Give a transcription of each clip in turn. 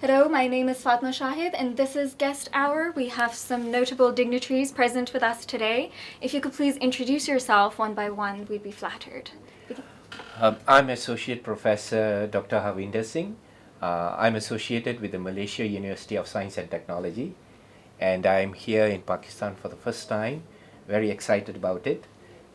Hello, my name is Fatma Shahid, and this is Guest Hour. We have some notable dignitaries present with us today. If you could please introduce yourself one by one, we'd be flattered. I'm Associate Professor Dr. Havindar Singh. I'm associated with the Malaysia University of Science and Technology, and I'm here in Pakistan for the first time, very excited about it,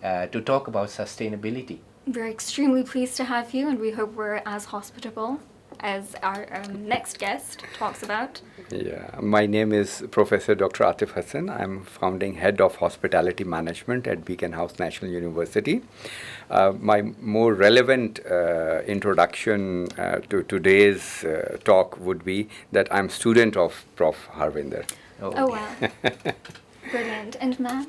to talk about sustainability. We're extremely pleased to have you, and we hope we're as hospitable as our next guest talks about. Yeah, my name is Professor Dr. Atif Hassan. I'm founding head of hospitality management at Beaconhouse National University. My more relevant introduction to today's talk would be that I'm student of Prof. Havindar. Oh wow. Brilliant. And ma'am?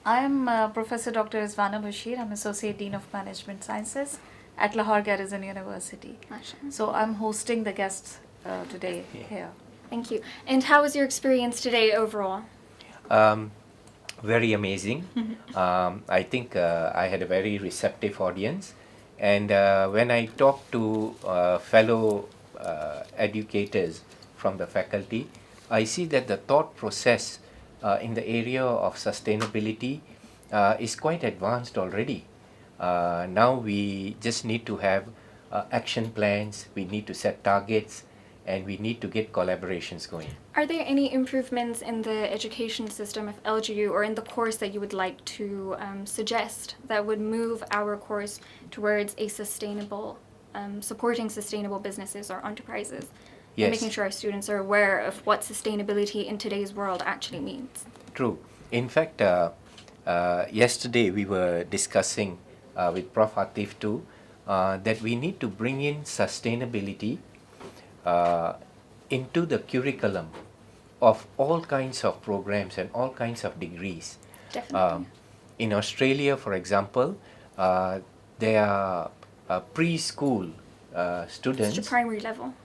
I'm Professor Dr. Rizwana Bashir. I'm Associate Dean of Management Sciences at Lahore Garrison University. Mashallah. So I'm hosting the guests today here. Thank you. And how was your experience today overall? Very amazing. I think I had a very receptive audience, and when I talked to fellow educators from the faculty, I see that the thought process in the area of sustainability is quite advanced already. Now we just need to have action plans, we need to set targets, and we need to get collaborations going. Are there any improvements in the education system of LGU or in the course that you would like to suggest that would move our course towards a sustainable, supporting sustainable businesses or enterprises? Yes. And making sure our students are aware of what sustainability in today's world actually means. True. In fact, yesterday we were discussing with Prof. Atif too, that we need to bring in sustainability into the curriculum of all kinds of programs and all kinds of degrees. Definitely. In Australia, for example, there are preschool students, Such a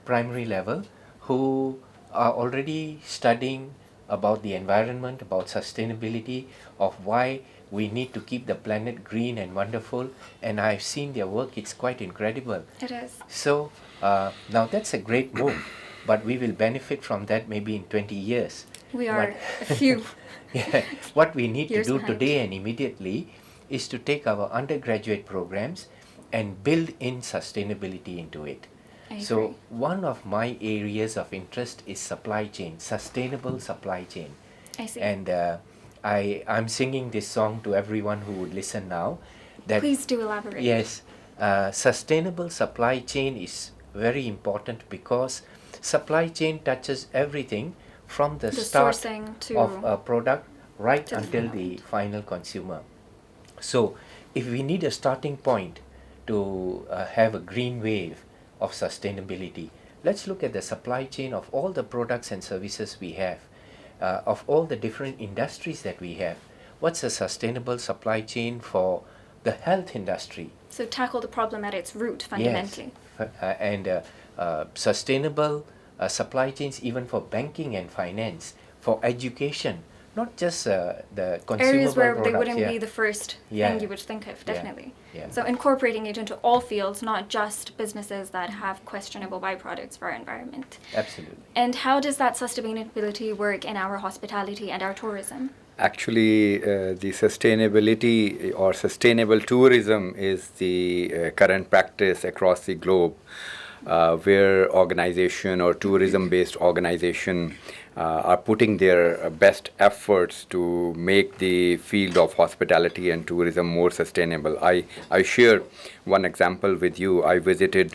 primary level, who are already studying about the environment, about sustainability, of why we need to keep the planet green and wonderful, and I've seen their work. It's quite incredible. It is. So now that's a great move, but we will benefit from that maybe in 20 years. We are a few. Yeah, what we need to do behind. today and immediately is to take our undergraduate programs and build in sustainability into it. So agree. one of my areas of interest is supply chain, sustainable supply chain. I see. And I'm singing this song to everyone who would listen now. That Please do elaborate. yes, sustainable supply chain is very important because supply chain touches everything from the start sourcing to of a product right to the until final the final consumer. So if we need a starting point to have a green wave of sustainability, let's look at the supply chain of all the products and services we have, of all the different industries that we have. What's a sustainable supply chain for the health industry? So tackle the problem at its root fundamentally. Yes, and sustainable supply chains even for banking and finance, for education, not just the consumable Areas where products. they wouldn't be the first thing you would think of, definitely. Yeah. So incorporating it into all fields, not just businesses that have questionable byproducts for our environment. Absolutely. And how does that sustainability work in our hospitality and our tourism? Actually, the sustainability or sustainable tourism is the current practice across the globe, where organization or tourism-based organization are putting their best efforts to make the field of hospitality and tourism more sustainable. I share one example with you. I visited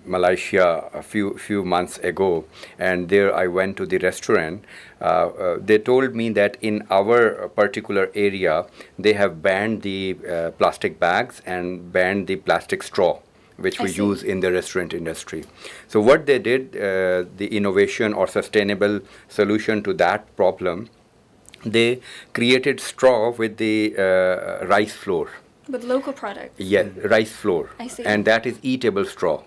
Malaysia a few months ago, and there I went to the restaurant. They told me that in our particular area, they have banned the plastic bags and banned the plastic straw, which we use in the restaurant industry. So what they did, the innovation or sustainable solution to that problem, they created straw with the rice flour. With local products? Yeah, rice flour. I see. And that is eatable straw.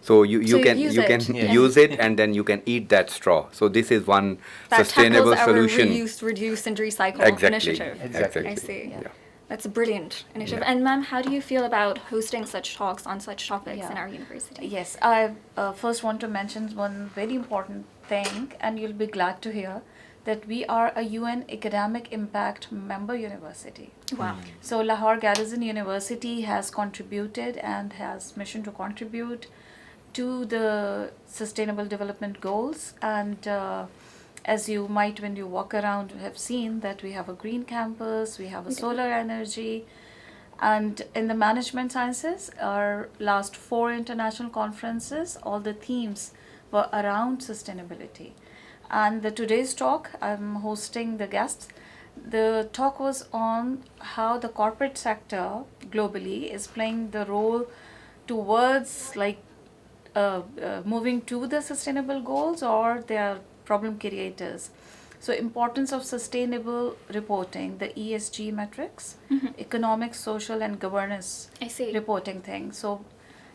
So you can use it and then you can eat that straw. So this is one that sustainable tackles solution. Our reuse, reduce, and recycle Exactly. initiative. Exactly. I see. Yeah. That's a brilliant initiative. Yeah. And ma'am, how do you feel about hosting such talks on such topics Yeah. in our university? Yes, I first want to mention one very important thing, and you'll be glad to hear that we are a UN Academic Impact member university. Wow. So Lahore Garrison University has contributed and has mission to contribute to the Sustainable Development Goals, and as you might, when you walk around, have seen that we have a green campus, we have a We do. solar energy, and in the management sciences, our last 4 international conferences, all the themes were around sustainability. And today's talk, I'm hosting the guests. The talk was on how the corporate sector globally is playing the role towards moving to the sustainable goals, or they are problem creators. So importance of sustainable reporting, the ESG metrics, economic, social and governance I see. reporting thing. So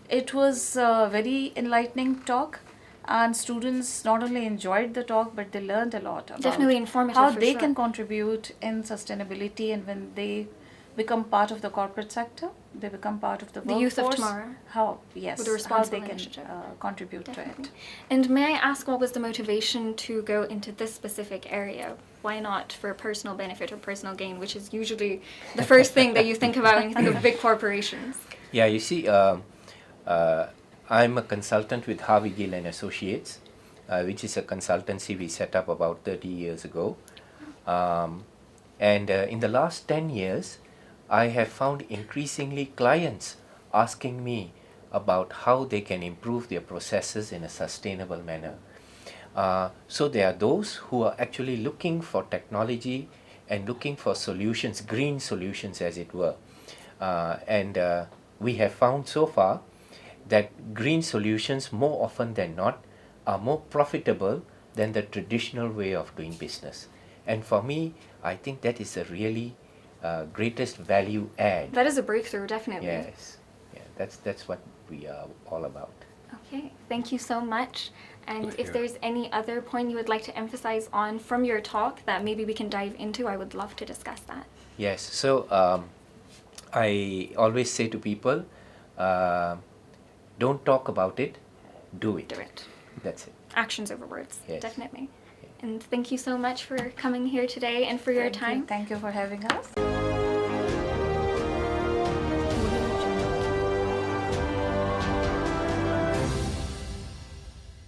it was a very enlightening talk, and students not only enjoyed the talk but they learned a lot about Definitely informative how for they sure. can contribute in sustainability, and when they become part of the corporate sector, they become part of the The youth of workforce, tomorrow. how yes With a how responsible they can initiative. contribute Definitely. to it. And may I ask, what was the motivation to go into this specific area? Why not for personal benefit or personal gain, which is usually the first thing that you think about when you think of big corporations? Yeah, you see, I'm a consultant with Harvey Gill and Associates, which is a consultancy we set up about 30 years ago. And in the last 10 years, I have found increasingly clients asking me about how they can improve their processes in a sustainable manner. So there are those who are actually looking for technology and looking for solutions, green solutions as it were. And we have found so far that green solutions more often than not are more profitable than the traditional way of doing business. And for me, I think that is a really greatest value add. That is a breakthrough, definitely. Yes, yeah, that's what we are all about. Okay, thank you so much. And Thank if you. there's any other point you would like to emphasize on from your talk that maybe we can dive into, I would love to discuss that. Yes, so I always say to people, don't talk about it, do it. Do it. That's it. Actions over words, Yes. definitely. And thank you so much for coming here today and for your Thank time. you. Thank you for having us.